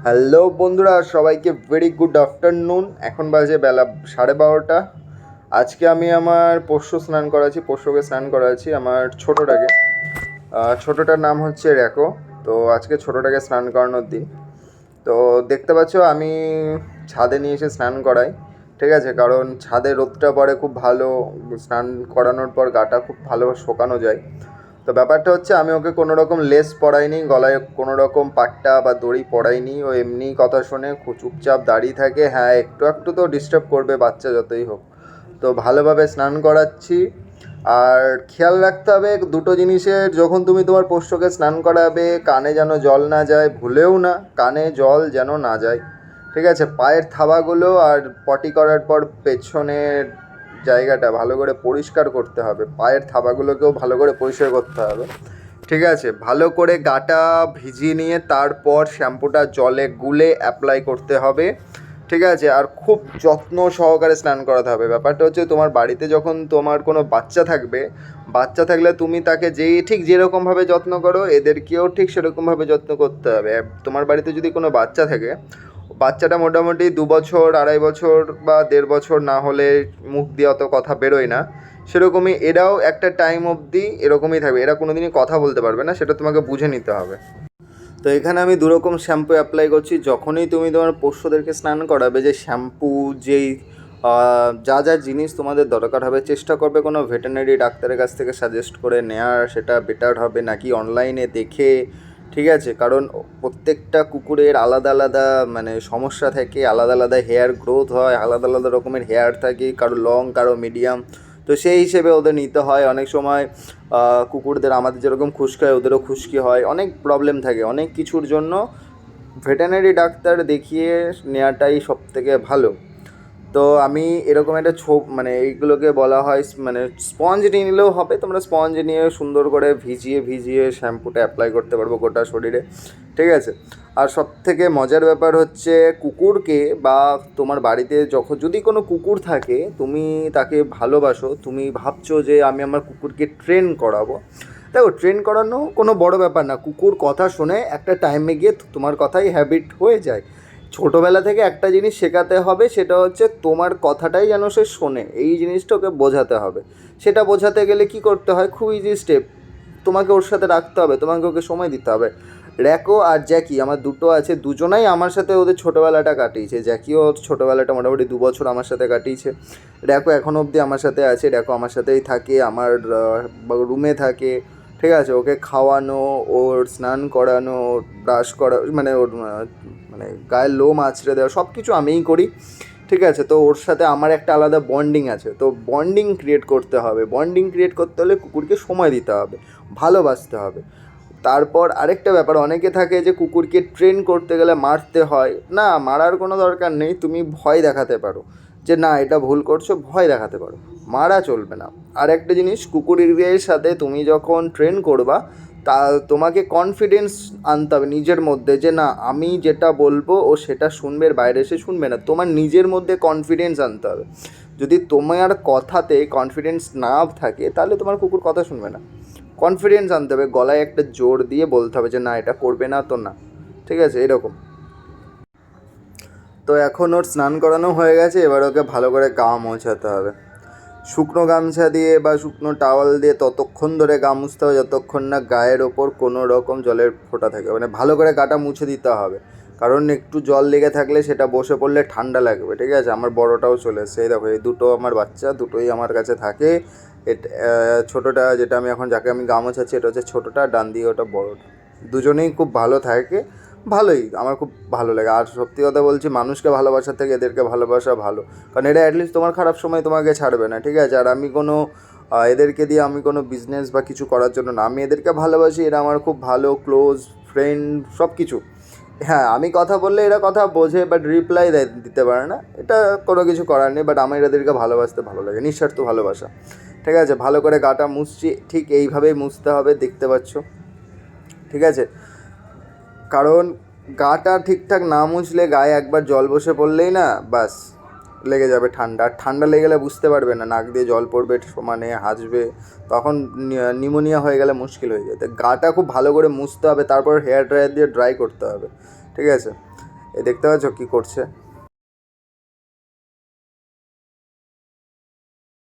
Hello বন্ধুরা, সবাইকে very good afternoon. এখন বাজে বেলা 12:30। আজকে আমি আমার পোষ্য স্নান করাচ্ছি, পোষ্যকে স্নান করাচ্ছি আমার ছোটোটাকে। ছোটোটার নাম হচ্ছে র্যাকো। তো আজকে ছোটোটাকে স্নান করানোর দিন। তো দেখতে পাচ্ছ আমি ছাদে নিয়ে এসে স্নান করাই, ঠিক আছে? কারণ ছাদে রোদটা পড়ে খুব ভালো, স্নান করানোর পর গাটা খুব ভালো শোকানো যায়। তো ব্যাপারটা হচ্ছে আমি ওকে কোনো রকম লেস পরাইনি, গলায় কোনো রকম পাট্টা বা দড়ি পরাইনি। ও এমনি কথা শোনে, চুপচাপ দাঁড়িয়ে থাকে। হ্যাঁ, একটু একটু তো ডিস্টার্ব করবে, বাচ্চা যতই হোক। তো ভালোভাবে স্নান করাচ্ছি। আর খেয়াল রাখতে হবে দুটো জিনিসের, যখন তুমি তোমার পোষ্যকে স্নান করাবে কানে যেন জল না যায়, ভুলেও না কানে জল যেন না যায়, ঠিক আছে? পায়ের থাবাগুলো আর পটি করার পর পেছনের জায়গাটা ভালো করে পরিষ্কার করতে হবে, পায়ের থাবাগুলোকেও ভালো করে পরিষ্কার করতে হবে, ঠিক আছে? ভালো করে গাটা ভিজিয়ে নিয়ে তারপর শ্যাম্পুটা জলে গুলে অ্যাপ্লাই করতে হবে, ঠিক আছে? আর খুব যত্ন সহকারে স্নান করাতে হবে। ব্যাপারটা হচ্ছে তোমার বাড়িতে যখন তোমার কোনো বাচ্চা থাকবে, বাচ্চা থাকলে তুমি তাকে ঠিক যেরকমভাবে যত্ন করো এদেরকেও ঠিক সেরকমভাবে যত্ন করতে হবে। তোমার বাড়িতে যদি কোনো বাচ্চা থাকে, বাচ্চাটা মোটামুটি 2 বছর, 2.5 বছর বা 1.5 বছর না হলে মুখ দিয়ে অত কথা বেরোয় না, সেরকমই এরাও একটা টাইম অবধি এরকমই থাকবে। এরা কোনো দিনই কথা বলতে পারবে না, সেটা তোমাকে বুঝে নিতে হবে। তো এখানে আমি দুরকম শ্যাম্পু অ্যাপ্লাই করছি। যখনই তুমি তোমার পোষ্যদেরকে স্নান করাবে, যে শ্যাম্পু যেই যা যা জিনিস তোমাদের দরকার হবে, চেষ্টা করবে কোনো ভেটেরিনারি ডাক্তারের কাছ থেকে সাজেস্ট করে নেওয়ার, সেটা বেটার হবে নাকি অনলাইনে দেখে, ঠিক আছে? কারণ প্রত্যেকটা কুকুরের আলাদা আলাদা সমস্যা থাকে, আলাদা আলাদা হেয়ার গ্রোথ হয়, আলাদা আলাদা রকমের হেয়ার থাকে, কারো লং কারো মিডিয়াম। তো সেই হিসেবে ওদের নিতে হয়। অনেক সময় কুকুরদের আমাদের যেরকম খুশকি হয় ওদেরও খুশকি হয়, অনেক প্রবলেম থাকে। অনেক কিছুর জন্য ভেটেরিনারি ডাক্তার দেখিয়ে নেওয়াটাই সবথেকে ভালো। তো আমি এরকম একটা এইগুলোকে বলা হয় স্পঞ্জ নিয়ে নিলেও হবে। তোমরা স্পঞ্জ নিয়ে সুন্দর করে ভিজিয়ে ভিজিয়ে শ্যাম্পুটা অ্যাপ্লাই করতে পারবো গোটা শরীরে, ঠিক আছে? আর সবথেকে মজার ব্যাপার হচ্ছে কুকুরকে, বা তোমার বাড়িতে যদি কোনো কুকুর থাকে, তুমি তাকে ভালোবাসো, তুমি ভাবছো যে আমি আমার কুকুরকে ট্রেন করাবো। দেখো, ট্রেন করানো কোনো বড় ব্যাপার না। কুকুর কথা শোনে, একটা টাইমে গিয়ে তোমার কথাই হ্যাবিট হয়ে যায়। ছোটোবেলা থেকে একটা জিনিস শেখাতে হবে, সেটা হচ্ছে তোমার কথাটাই যেন সে শোনে, এই জিনিসটা ওকে বোঝাতে হবে। সেটা বোঝাতে গেলে কি করতে হয়? খুব ইজি স্টেপ, তোমাকে ওর সাথে রাখতে হবে, তোমাকে ওকে সময় দিতে হবে। র্যাকো আর জ্যাকি আমার দুটো আছে, দুজনাই আমার সাথে ওদের ছোটোবেলাটা কাটিয়েছে। জ্যাকিও ছোটোবেলাটা মোটামুটি 2 বছর আমার সাথে কাটিয়েছে। র্যাকো এখনও অবধি আমার সাথে আছে, র্যাকো আমার সাথেই থাকে, আমার রুমে থাকে, ঠিক আছে? ওকে খাওয়ানো, ওর স্নান করানো, ওর ব্রাশ করা, ওর গায়ের লোম আঁচড়ে দেওয়া, সব কিছু আমিই করি, ঠিক আছে? তো ওর সাথে আমার একটা আলাদা বন্ডিং আছে। তো বন্ডিং ক্রিয়েট করতে হবে। বন্ডিং ক্রিয়েট করতে হলে কুকুরকে সময় দিতে হবে, ভালোবাসতে হবে। তারপর আরেকটা ব্যাপার, অনেকে থাকে যে কুকুরকে ট্রেন করতে গেলে মারতে হয়। না, মারার কোনো দরকার নেই। তুমি ভয় দেখাতে পারো যে না, এটা ভুল করছো, ভয় দেখাতে পারো, মারা চলবে না। আর একটা জিনিস, কুকুরের সাথে তুমি যখন ট্রেন করবা, তা তোমাকে কনফিডেন্স আনতে হবে নিজের মধ্যে, যে না, আমি যেটা বলবো ও সেটা শুনবে, বাইরে এসে শুনবে না। তোমার নিজের মধ্যে কনফিডেন্স আনতে হবে। যদি তোমার কথাতে কনফিডেন্স না থাকে, তাহলে তোমার কুকুর কথা শুনবে না। কনফিডেন্স আনতে হবে, গলায় একটা জোর দিয়ে বলতে হবে যে না, এটা করবে না তো না, ঠিক আছে? এরকম। তো এখন ওর স্নান করানো হয়ে গেছে, এবার ওকে ভালো করে গা মোছাতে হবে। শুকনো গামছা দিয়ে বা শুকনো টাওয়াল দিয়ে ততক্ষণ ধরে গা মুছতে হবে যতক্ষণ না গায়ের ওপর কোনো রকম জলের ফোঁটা থাকে। ভালো করে গাটা মুছে দিতে হবে, কারণ একটু জল লেগে থাকলে সেটা বসে পড়লে ঠান্ডা লাগবে, ঠিক আছে? আমার বড়টাও চলে এসছে, এই দেখো, এই দুটো আমার বাচ্চা, দুটোই আমার কাছে থাকে। ছোটোটা, যেটা আমি এখন যাকে আমি গা মোছাচ্ছি, এটা হচ্ছে ছোটোটা, ডান দিয়ে ওটা বড়োটা। দুজনেই খুব ভালো থাকে, ভালোই, আমার খুব ভালো লাগে। আর সত্যি কথা বলছি, মানুষকে ভালোবাসার থেকে এদেরকে ভালোবাসা ভালো, কারণ এরা অ্যাটলিস্ট তোমার খারাপ সময় তোমাকে ছাড়বে না, ঠিক আছে? আর আমি কোনো এদেরকে দিয়ে আমি কোনো বিজনেস বা কিছু করার জন্য না, আমি এদেরকে ভালোবাসি। এরা আমার খুব ভালো ক্লোজ ফ্রেন্ড, সব কিছু। হ্যাঁ, আমি কথা বললে এরা কথা বোঝে, বাট রিপ্লাই দিতে পারে না, এটা কোনো কিছু করার নেই। বাট আমার এদেরকে ভালোবাসতে ভালো লাগে, নিঃস্বার্থ ভালোবাসা, ঠিক আছে? ভালো করে গাটা মুছছি, ঠিক এইভাবেই মুছতে হবে, দেখতে পাচ্ছ, ঠিক আছে? কারণ গাটা ঠিকঠাক না মুছলে, গায়ে একবার জল বসে পড়লেই না, বাস লেগে যাবে ঠান্ডা। আর ঠান্ডা লেগে গেলে বুঝতে পারবে না, নাক দিয়ে জল পড়বে, সমানে হাসবে, তখন নিউমোনিয়া হয়ে গেলে মুশকিল হয়ে যায়। তো গাটা খুব ভালো করে মুছতে হবে, তারপর হেয়ার ড্রায়ার দিয়ে ড্রাই করতে হবে, ঠিক আছে? দেখতে পাচ্ছ কি করছে।